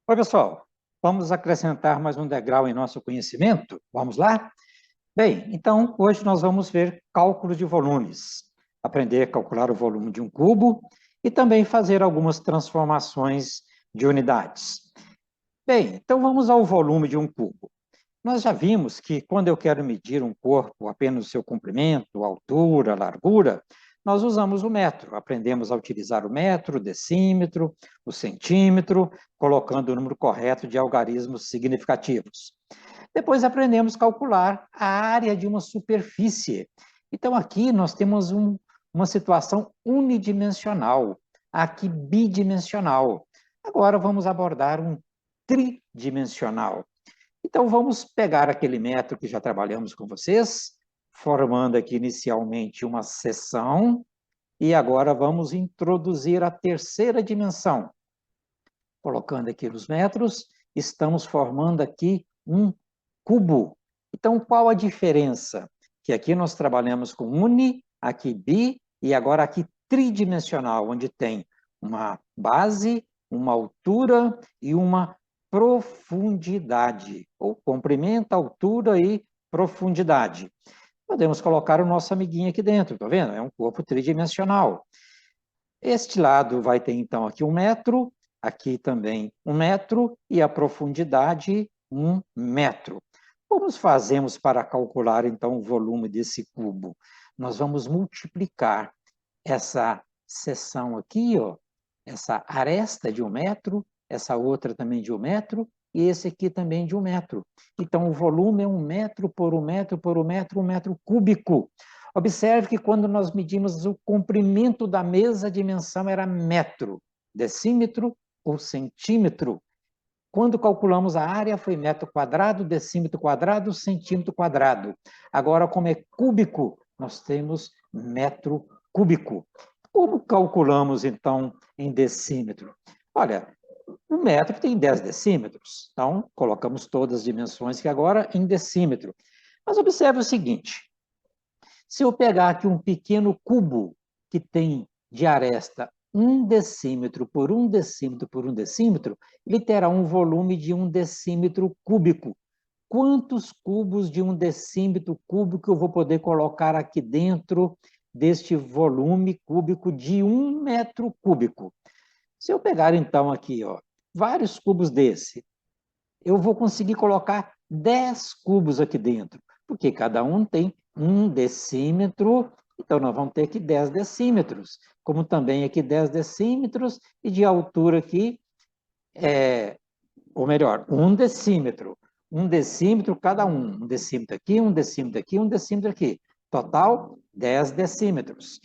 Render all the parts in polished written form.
Oi, pessoal. Vamos acrescentar mais um degrau em nosso conhecimento? Vamos lá? Bem, então, hoje nós vamos ver cálculo de volumes. Aprender a calcular o volume de um cubo e também fazer algumas transformações de unidades. Bem, então vamos ao volume de um cubo. Nós já vimos que quando eu quero medir um corpo apenas o seu comprimento, altura, largura, nós usamos o metro. Aprendemos a utilizar o metro, o decímetro, o centímetro, colocando o número correto de algarismos significativos. Depois aprendemos a calcular a área de uma superfície. Então aqui nós temos uma situação unidimensional, aqui bidimensional. Agora vamos abordar um tridimensional. Então, vamos pegar aquele metro que já trabalhamos com vocês, formando aqui inicialmente uma seção, e agora vamos introduzir a terceira dimensão. Colocando aqui os metros, estamos formando aqui um cubo. Então, qual a diferença? Que aqui nós trabalhamos com uni, aqui bi, e agora aqui tridimensional, onde tem uma base, uma altura e uma profundidade, ou comprimento, altura e profundidade. Podemos colocar o nosso amiguinho aqui dentro, tá vendo? É um corpo tridimensional. Este lado vai ter, então, aqui 1 metro, aqui também 1 metro, e a profundidade 1 metro. Como fazemos para calcular, então, o volume desse cubo? Nós vamos multiplicar essa seção aqui, ó, essa aresta de 1 metro, essa outra também de 1 metro, e esse aqui também de 1 metro. Então, o volume é 1 metro por 1 metro por 1 metro, 1 metro cúbico. Observe que quando nós medimos o comprimento da mesa, a dimensão era metro, decímetro ou centímetro. Quando calculamos a área, foi metro quadrado, decímetro quadrado, centímetro quadrado. Agora, como é cúbico, nós temos metro cúbico. Como calculamos, então, em decímetro? Olha, um metro tem 10 decímetros. Então, colocamos todas as dimensões que agora em decímetro. Mas observe o seguinte, se eu pegar aqui um pequeno cubo que tem de aresta 1 decímetro por 1 decímetro por 1 decímetro, ele terá um volume de 1 decímetro cúbico. Quantos cubos de 1 decímetro cúbico eu vou poder colocar aqui dentro deste volume cúbico de 1 metro cúbico? Se eu pegar, então, aqui, ó, vários cubos desse, eu vou conseguir colocar 10 cubos aqui dentro, porque cada um tem 1 decímetro, então nós vamos ter aqui 10 decímetros, como também aqui 10 decímetros, e de altura aqui, ou melhor, 1 decímetro. 1 decímetro cada um decímetro aqui, 1 decímetro aqui, 1 decímetro aqui. Total, 10 decímetros.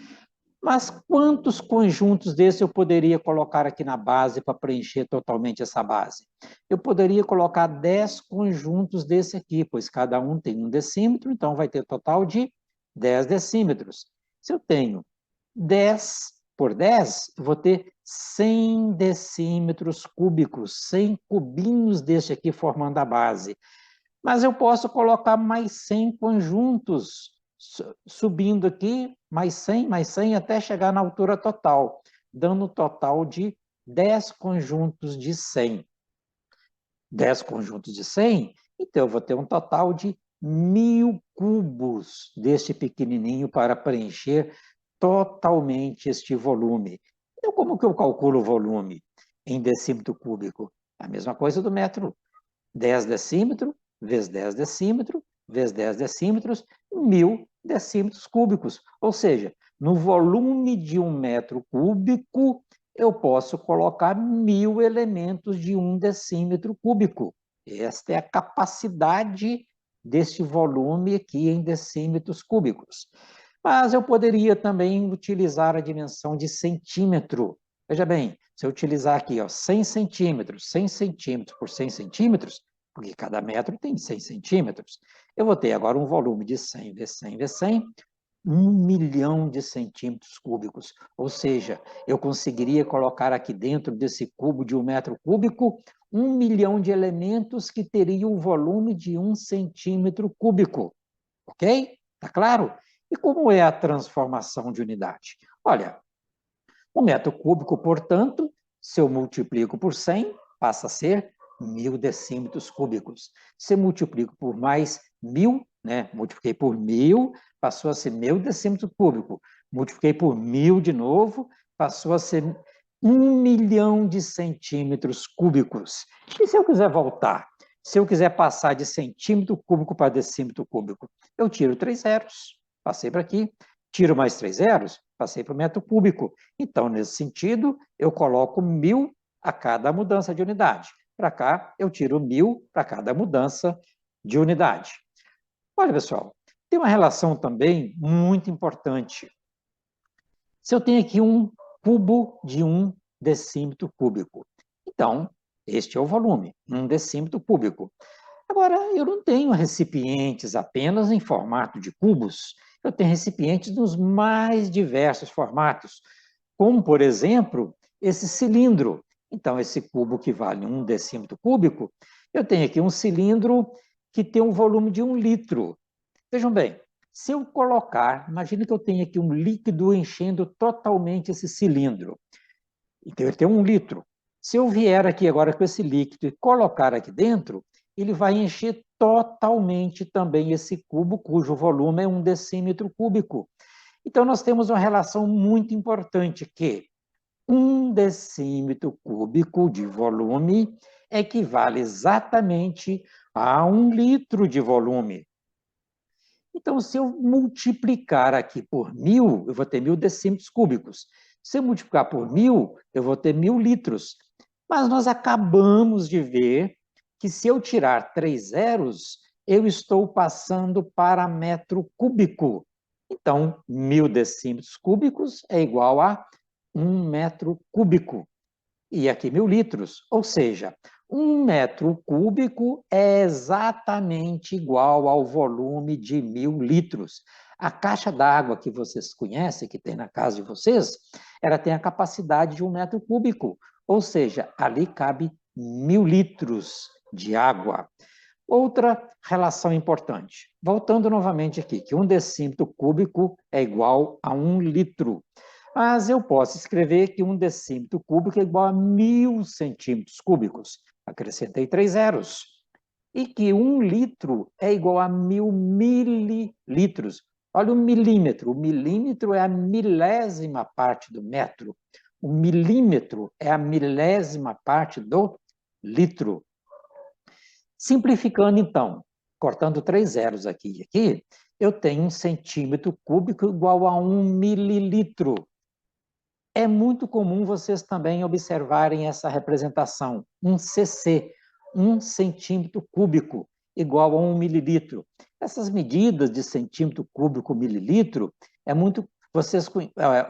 Mas quantos conjuntos desses eu poderia colocar aqui na base para preencher totalmente essa base? Eu poderia colocar 10 conjuntos desse aqui, pois cada um tem 1 decímetro, então vai ter total de 10 decímetros. Se eu tenho 10 por 10, eu vou ter 100 decímetros cúbicos, 100 cubinhos desse aqui formando a base. Mas eu posso colocar mais 100 conjuntos, subindo aqui, mais 100, até chegar na altura total, dando um total de 10 conjuntos de 100. 10 conjuntos de 100, então eu vou ter um total de 1000 cubos deste pequenininho para preencher totalmente este volume. Então, como que eu calculo o volume em decímetro cúbico? A mesma coisa do metro. 10 decímetros, vezes 10 decímetros, vezes 10 decímetros, 1000 decímetros cúbicos. Ou seja, no volume de 1 metro cúbico, eu posso colocar 1000 elementos de 1 decímetro cúbico. Esta é a capacidade deste volume aqui em decímetros cúbicos. Mas eu poderia também utilizar a dimensão de centímetro. Veja bem, se eu utilizar aqui, ó, 100 centímetros, 100 centímetros por 100 centímetros, porque cada metro tem 100 centímetros, eu vou ter agora um volume de 100 vezes 100 vezes 100, 1 milhão de centímetros cúbicos. Ou seja, eu conseguiria colocar aqui dentro desse cubo de 1 metro cúbico 1 milhão de elementos que teriam o volume de 1 centímetro cúbico. Ok? Tá claro? E como é a transformação de unidade? Olha, o metro cúbico, portanto, se eu multiplico por 100, passa a ser 1.000 decímetros cúbicos. Se eu multiplico por mais 1.000, né? Multipliquei por 1.000, passou a ser 1.000 decímetros cúbicos. Multipliquei por 1.000 de novo, passou a ser 1 milhão de centímetros cúbicos. E se eu quiser voltar? Se eu quiser passar de centímetro cúbico para decímetro cúbico, eu tiro 3 zeros, passei para aqui, tiro mais 3 zeros, passei para o metro cúbico. Então, nesse sentido, eu coloco 1.000 a cada mudança de unidade. Para cá, eu tiro 1.000 para cada mudança de unidade. Olha, pessoal, tem uma relação também muito importante. Se eu tenho aqui um cubo de 1 decímetro cúbico, então, este é o volume, 1 decímetro cúbico. Agora, eu não tenho recipientes apenas em formato de cubos, eu tenho recipientes nos mais diversos formatos, como, por exemplo, esse cilindro. Então, esse cubo que vale 1 decímetro cúbico, eu tenho aqui um cilindro que tem um volume de 1 litro. Vejam bem, se eu colocar, imagine que eu tenho aqui um líquido enchendo totalmente esse cilindro. Então, ele tem 1 litro. Se eu vier aqui agora com esse líquido e colocar aqui dentro, ele vai encher totalmente também esse cubo, cujo volume é 1 decímetro cúbico. Então, nós temos uma relação muito importante que 1 decímetro cúbico de volume equivale exatamente a 1 litro de volume. Então, se eu multiplicar aqui por 1.000, eu vou ter 1.000 decímetros cúbicos. Se eu multiplicar por 1.000, eu vou ter 1.000 litros. Mas nós acabamos de ver que se eu tirar 3 zeros, eu estou passando para metro cúbico. Então, 1.000 decímetros cúbicos é igual a 1 metro cúbico. E aqui 1.000 litros, ou seja, 1 metro cúbico é exatamente igual ao volume de 1.000 litros. A caixa d'água que vocês conhecem, que tem na casa de vocês, ela tem a capacidade de 1 metro cúbico, ou seja, ali cabe 1.000 litros de água. Outra relação importante, voltando novamente aqui, que 1 decímetro cúbico é igual a 1 litro. Mas eu posso escrever que 1 decímetro cúbico é igual a 1.000 centímetros cúbicos. Acrescentei 3 zeros. E que 1 litro é igual a 1.000 mililitros. Olha o milímetro. O milímetro é a milésima parte do metro. O milímetro é a milésima parte do litro. Simplificando, então, cortando 3 zeros aqui e aqui, eu tenho 1 centímetro cúbico igual a 1 mililitro. É muito comum vocês também observarem essa representação, 1 cc, 1 centímetro cúbico, igual a 1 mililitro. Essas medidas de centímetro cúbico, mililitro, vocês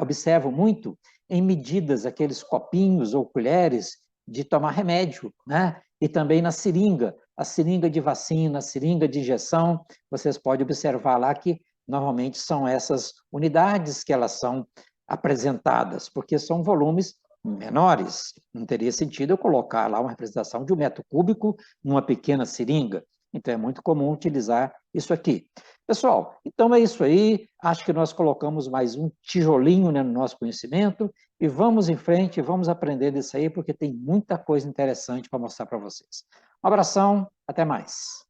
observam muito em medidas, aqueles copinhos ou colheres de tomar remédio, né? E também na seringa, a seringa de vacina, a seringa de injeção, vocês podem observar lá que normalmente são essas unidades que elas são apresentadas, porque são volumes menores. Não teria sentido eu colocar lá uma representação de 1 metro cúbico numa pequena seringa. Então, é muito comum utilizar isso aqui. Pessoal, então é isso aí. Acho que nós colocamos mais um tijolinho, né, no nosso conhecimento e vamos em frente, vamos aprender disso aí, porque tem muita coisa interessante para mostrar para vocês. Um abração, até mais.